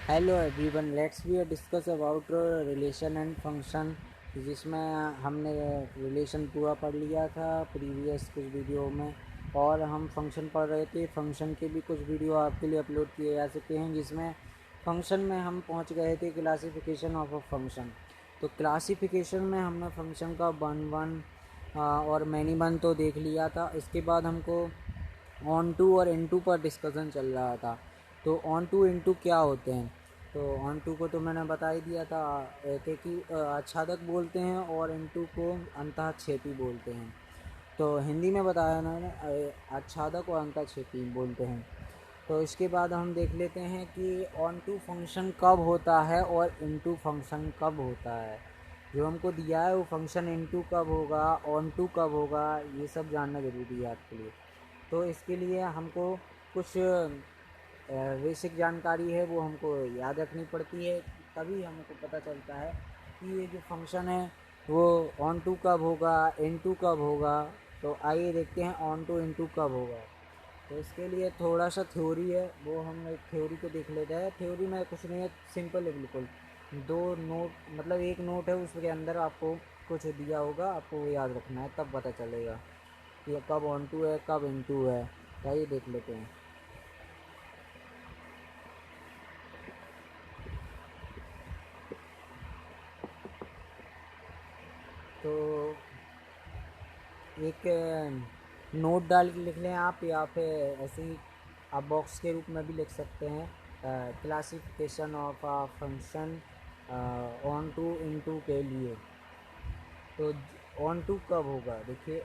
Hello everyone, let's we discuss about relation and function, जिसमें हमने relation पूरा पढ़ लिया था प्रीवियस कुछ वीडियो में, और हम फंक्शन पढ़ रहे थे। फंक्शन के भी कुछ वीडियो आपके लिए अपलोड किए जा सकते हैं, जिसमें फंक्शन में हम पहुंच गए थे क्लासिफिकेशन ऑफ अ फंक्शन। तो क्लासिफिकेशन में हमने फंक्शन का वन और मैनी वन तो देख लिया था। इसके बाद हमको ऑन टू और इन टू पर डिस्कशन चल रहा था। तो ऑन टू इन टू क्या होते हैं? तो ऑन टू को तो मैंने बता ही दिया था, एक एक ही आच्छादक बोलते हैं, और इन टू को अंतःक्षेपी बोलते हैं। तो हिंदी में बताया मैंने, आच्छादक और अंतःक्षेपी बोलते हैं। तो इसके बाद हम देख लेते हैं कि ऑन टू फंक्शन कब होता है और इन टू फंक्शन कब होता है। जो हमको दिया है वो फंक्शन इन टू कब होगा, ऑन टू कब होगा, ये सब जानना ज़रूरी है आपके लिए। तो इसके लिए हमको कुछ बेसिक जानकारी है वो हमको याद रखनी पड़ती है, तभी हमको पता चलता है कि ये जो फंक्शन है वो ऑन टू कब होगा, इन टू कब होगा। तो आइए देखते हैं ऑन टू इन टू कब होगा। तो इसके लिए थोड़ा सा थ्योरी है, वो हम एक थ्योरी को देख लेते हैं। थ्योरी में कुछ नहीं है, सिंपल है बिल्कुल। दो नोट, मतलब एक नोट है, उसके अंदर आपको कुछ दिया होगा, आपको वो याद रखना है, तब पता चलेगा कि कब ऑन टू है कब इन टू है। तो आइए देख लेते हैं। तो एक नोट डाल के लिख लें आप, या फिर ऐसे ही आप बॉक्स के रूप में भी लिख सकते हैं। Classification of a function onto into के लिए। तो ऑन टू कब होगा, देखिए,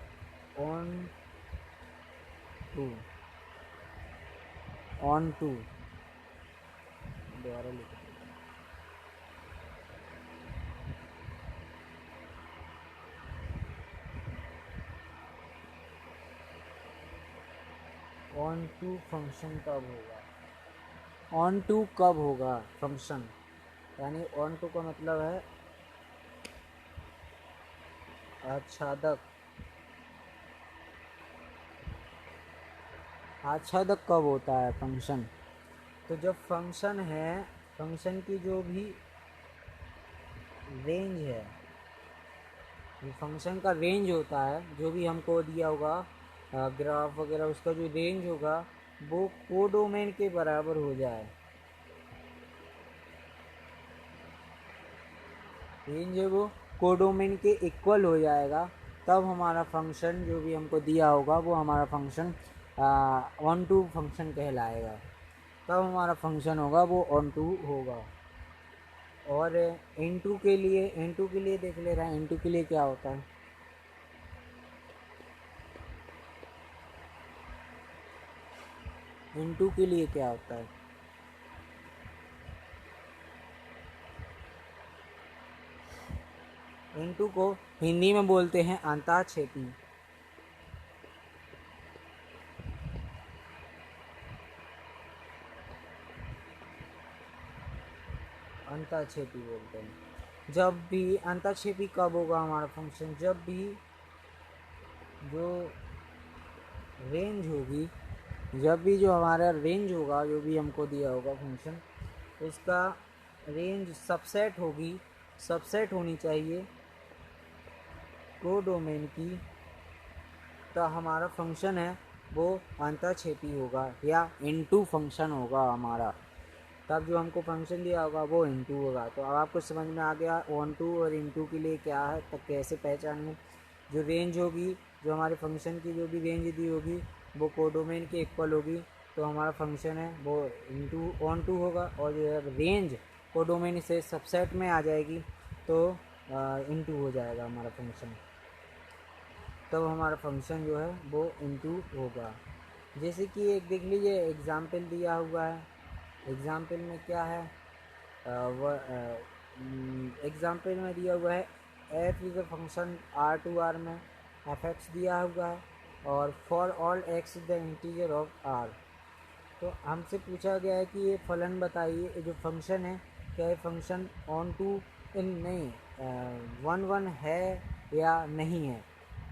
ऑन टू, ऑन टू, दोबारा लिख, ऑन टू फंक्शन कब होगा, ऑन टू कब होगा फंक्शन, यानी ऑन टू का मतलब है आच्छादक। आच्छादक कब होता है फंक्शन? तो जब फंक्शन है, फंक्शन की जो भी रेंज है, जो फंक्शन का रेंज होता है, जो भी हमको दिया होगा ग्राफ वगैरह, उसका जो रेंज होगा वो कोडोमेन के बराबर हो जाए। रेंज है वो कोडोमेन के इक्वल हो जाएगा, तब हमारा फंक्शन जो भी हमको दिया होगा वो हमारा फंक्शन ऑन टू फंक्शन कहलाएगा। तब हमारा फंक्शन होगा वो ऑन टू होगा। और इन टू के लिए देख ले रहे हैं, इन टू के लिए क्या होता है। इन टू के लिए क्या होता है? इन टू को हिंदी में बोलते हैं अंतःक्षेपी। अंतःक्षेपी बोलते हैं। जब भी अंतःक्षेपी कब होगा हमारा फंक्शन, जब भी जो रेंज होगी, जब भी जो हमारा रेंज होगा, जो भी हमको दिया होगा फंक्शन, उसका रेंज सबसेट होगी, सबसेट होनी चाहिए कोडोमेन की, तो हमारा फंक्शन है वो अंतःक्षेपी होगा या इनटू फंक्शन होगा हमारा। तब जो हमको फंक्शन दिया होगा वो इनटू होगा। तो अब आपको समझ में आ गया ऑन टू और इनटू के लिए क्या है, तब कैसे पहचानें। जो रेंज होगी, जो हमारे फंक्शन की जो भी रेंज दी होगी वो कोडोमेन के इक्वल होगी, तो हमारा फंक्शन है वो इनटू ऑन टू होगा। और जो है रेंज कोडोमेन से सबसेट में आ जाएगी तो इनटू हो जाएगा हमारा फंक्शन, तब हमारा फंक्शन जो है वो इनटू होगा। जैसे कि एक देख लीजिए एग्ज़ाम्पल दिया हुआ है। एग्ज़ाम्पल में क्या है, एग्ज़ाम्पल में दिया हुआ है F is a function R to R में एफ एक्स दिया हुआ है, और for all X the integer of R. तो हमसे पूछा गया है कि ये फलन बताइए, ये जो फंक्शन है क्या ये फंक्शन ऑन टू इन नहीं वन वन है या नहीं है।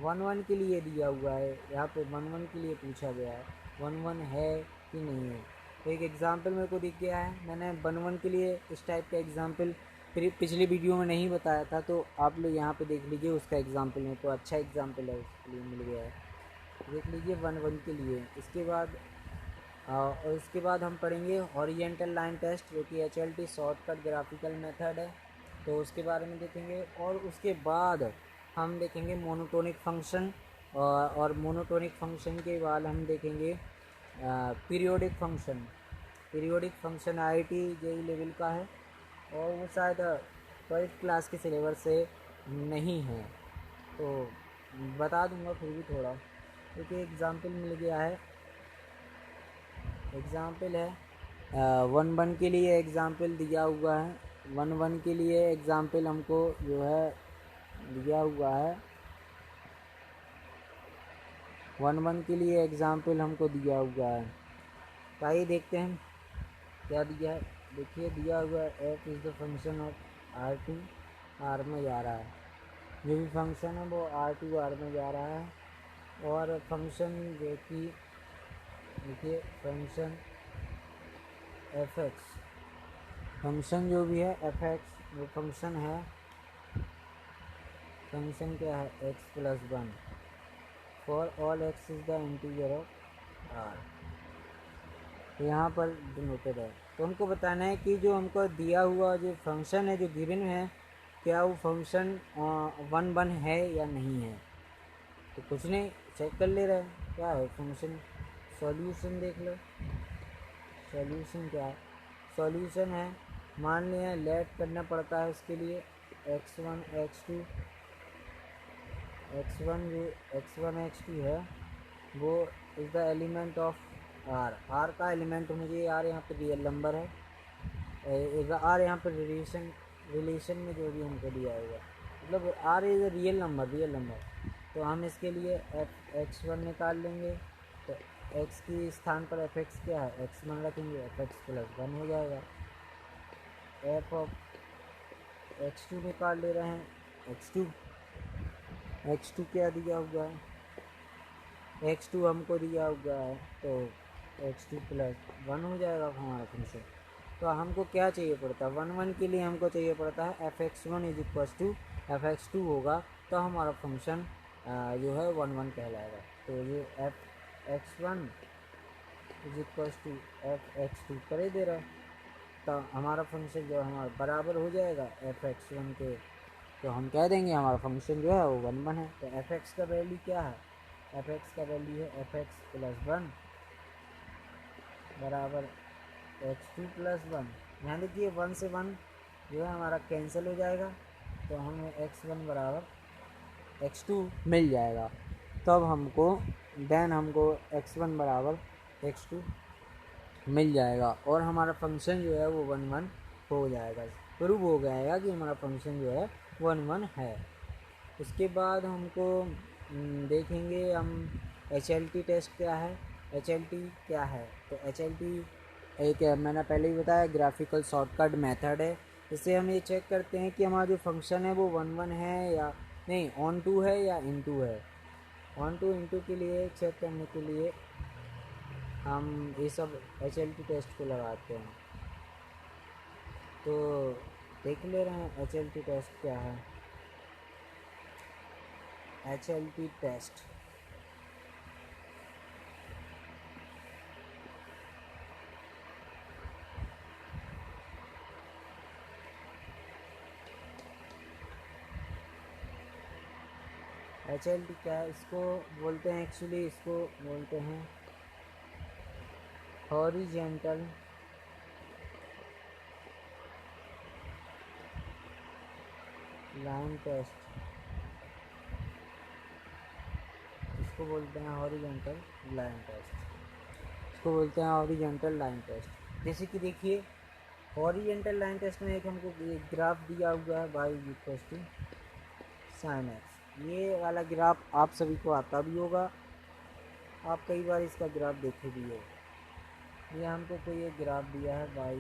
वन वन के लिए दिया हुआ है, यहाँ पे वन वन के लिए पूछा गया है, वन वन है कि नहीं है। एक एग्ज़ाम्पल मेरे को दिख गया है। मैंने 1 के लिए इस टाइप का एग्ज़ाम्पल फिर पिछली वीडियो में नहीं बताया था, तो आप लोग यहाँ पे देख लीजिए उसका एग्ज़ाम्पल। मेरे को अच्छा एग्ज़ाम्पल है उसके लिए मिल गया है, देख लीजिए 1 के लिए। इसके बाद और इसके बाद हम पढ़ेंगे हॉरिजेंटल लाइन टेस्ट, जो कि HLT शॉर्टकट ग्राफिकल मेथड है, तो उसके बारे में देखेंगे। और उसके बाद हम देखेंगे मोनोटोनिक फंक्शन, और मोनोटोनिक फंक्शन के बाद हम देखेंगे periodic function. Periodic function IIT JEE level का है, और वो शायद 12th क्लास के सिलेबस से नहीं है, तो बता दूंगा फिर भी थोड़ा, क्योंकि एग्ज़ाम्पल मिल गया है। एग्ज़ाम्पल है 1 के लिए एग्ज़ाम्पल दिया हुआ है। 1 के लिए एग्ज़ाम्पल हमको जो है दिया हुआ है। 1 के लिए एग्ज़ाम्पल हमको दिया हुआ है, तो आइए देखते हैं क्या दिया है। देखिए दिया हुआ है f is the function of R2 R में जा रहा है। जो भी फंक्शन है वो R2 R में जा रहा है, और फंक्शन जो कि देखिए फंक्शन fx, फंक्शन जो भी है fx वो फंक्शन है, फंक्शन क्या है x+1 for all x is the integer of R, तो यहाँ पर डिनोटेड है। तो हमको बताना है कि जो हमको दिया हुआ जो फंक्शन है, जो गिवन है, क्या वो फंक्शन 1 है या नहीं है। तो कुछ नहीं, चेक कर ले रहे हैं क्या है फंक्शन। सॉल्यूशन देख लो, सॉल्यूशन क्या है। सॉल्यूशन है, मान लिया लेट करना पड़ता है उसके लिए x1 x2, x1 जो x1 x2 है वो is the element of R का एलिमेंट होना चाहिए। R यहाँ पे रियल नंबर है, R यहाँ पर रिलेशन में जो भी हमको दिया हुआ, मतलब R is a real number. तो हम इसके लिए x1 निकाल लेंगे, तो x की स्थान पर fx क्या है, x1 रखेंगे, fx+1 हो जाएगा। f ऑफ x2 निकाल ले रहे हैं, x2 क्या दिया हुआ है, x2 हमको दिया हुआ है, तो x2+1 हो जाएगा हमारा फंक्शन। तो हमको क्या चाहिए पड़ता है 1 के लिए, हमको चाहिए पड़ता है fx1 is equals to fx2 होगा, तो हमारा फंक्शन जो है 1 कहलाएगा। तो ये fx1 is equals to fx2 कर ही दे रहा है, तो हमारा फंक्शन जो हमारा बराबर हो जाएगा fx1 के, तो हम कह देंगे हमारा फंक्शन जो है वो 1 है। तो fx का वैल्यू क्या है, fx का वैल्यू है fx+1 बराबर x2+1। यहाँ देखिए 1 से 1 जो है हमारा कैंसिल हो जाएगा, तो हमें x1 बराबर x2 मिल जाएगा। तब हमको x1 बराबर x2 मिल जाएगा, और हमारा फंक्शन जो है वो 1 हो जाएगा। प्रूव हो जाएगा कि हमारा फंक्शन जो है 1 है। उसके बाद हमको देखेंगे हम HLT टेस्ट क्या है। HLT क्या है, तो HLT एक मैंने पहले ही बताया ग्राफिकल शॉर्टकट मेथड है। इससे हम ये चेक करते हैं कि हमारा जो फंक्शन है वो 1 है या नहीं, ऑन टू है या इनटू है। ऑन टू इनटू के लिए चेक करने के लिए हम ये सब HLT टेस्ट को लगाते हैं। तो देख ले रहे हैं HLT टेस्ट क्या है। HLT टेस्ट HLT क्या है, इसको बोलते हैं एक्चुअली, इसको बोलते हैं हॉरिजेंटल लाइन टेस्ट, इसको बोलते हैं हॉरिजेंटल लाइन टेस्ट, इसको बोलते हैं हॉरिजेंटल लाइन टेस्ट। जैसे कि देखिए हॉरिजेंटल लाइन टेस्ट में एक हमको एक ग्राफ दिया हुआ है y equals to sin x। ये वाला ग्राफ आप सभी को आता भी होगा, आप कई बार इसका ग्राफ देखे भी हो। ये हमको कोई एक ग्राफ दिया है y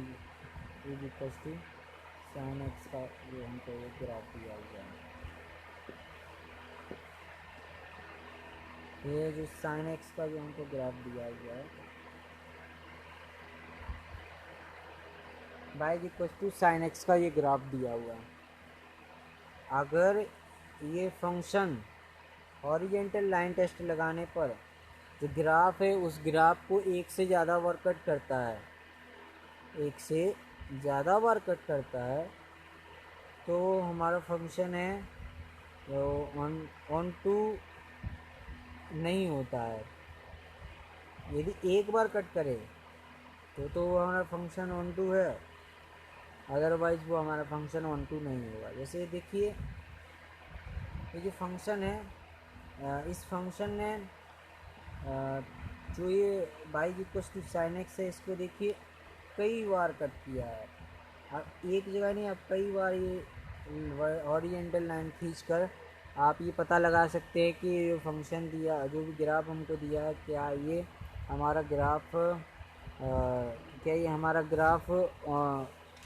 equals to sin x का, ये हमको एक ग्राफ दिया हुआ है। ये जो sin x का जो हमको ग्राफ दिया हुआ है, y equal to sine X का ये ग्राफ दिया हुआ है। अगर ये फंक्शन हॉरिजेंटल लाइन टेस्ट लगाने पर जो ग्राफ है उस ग्राफ को एक से ज़्यादा बार कट करता है, एक से ज़्यादा बार कट करता है, तो हमारा फंक्शन है ऑन टू नहीं होता है। यदि एक बार कट करे तो वो हमारा फंक्शन ऑन टू है, अदरवाइज वो हमारा फंक्शन ऑन टू नहीं होगा। जैसे देखिए ये जो फंक्शन है, इस फंक्शन ने जो ये y equal to sine X है, इसको देखिए कई बार कट किया है। अब एक जगह नहीं, अब कई बार ये हॉरिजॉन्टल लाइन खींचकर आप ये पता लगा सकते हैं कि ये फंक्शन दिया, जो भी ग्राफ हमको दिया है, क्या ये हमारा ग्राफ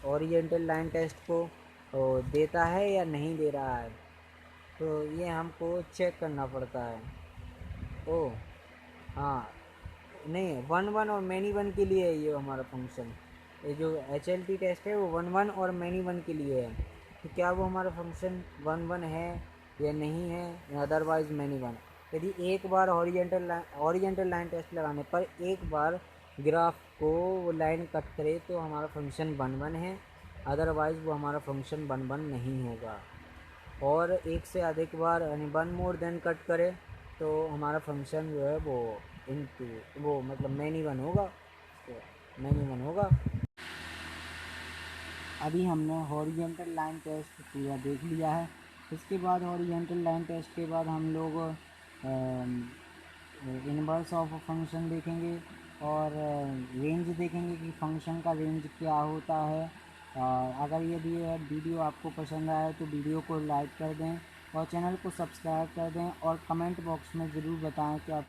हॉरिजॉन्टल लाइन टेस्ट को देता है या नहीं दे रहा है। तो ये हमको चेक करना पड़ता है। ओ हाँ, नहीं, 1 1 और मैनी 1 के लिए है ये हमारा फंक्शन। ये जो HLT टेस्ट है वो 1 1 और मैनी 1 के लिए है। तो क्या वो हमारा फंक्शन 1 1 है या नहीं है, अदरवाइज मैनी 1। यदि एक बार हॉरिजॉन्टल लाइन टेस्ट लगाने पर एक बार ग्राफ को वो लाइन कट करे तो हमारा फंक्शन 1 1 है, अदरवाइज वो हमारा फंक्शन 1 1 नहीं होगा। और एक से अधिक बार यानी 1 मोर देन कट करे तो हमारा फंक्शन जो है वो इनटू वो मतलब मैनी 1 होगा, तो मैनी 1 होगा। अभी हमने हॉरिजॉन्टल लाइन टेस्ट पूरा देख लिया है। इसके बाद हॉरिजॉन्टल लाइन टेस्ट के बाद हम लोग इनवर्स ऑफ फंक्शन देखेंगे और रेंज देखेंगे कि फंक्शन का रेंज क्या होता है। अगर ये वीडियो आपको पसंद आए तो वीडियो को लाइक कर दें और चैनल को सब्सक्राइब कर दें और कमेंट बॉक्स में ज़रूर बताएं कि आप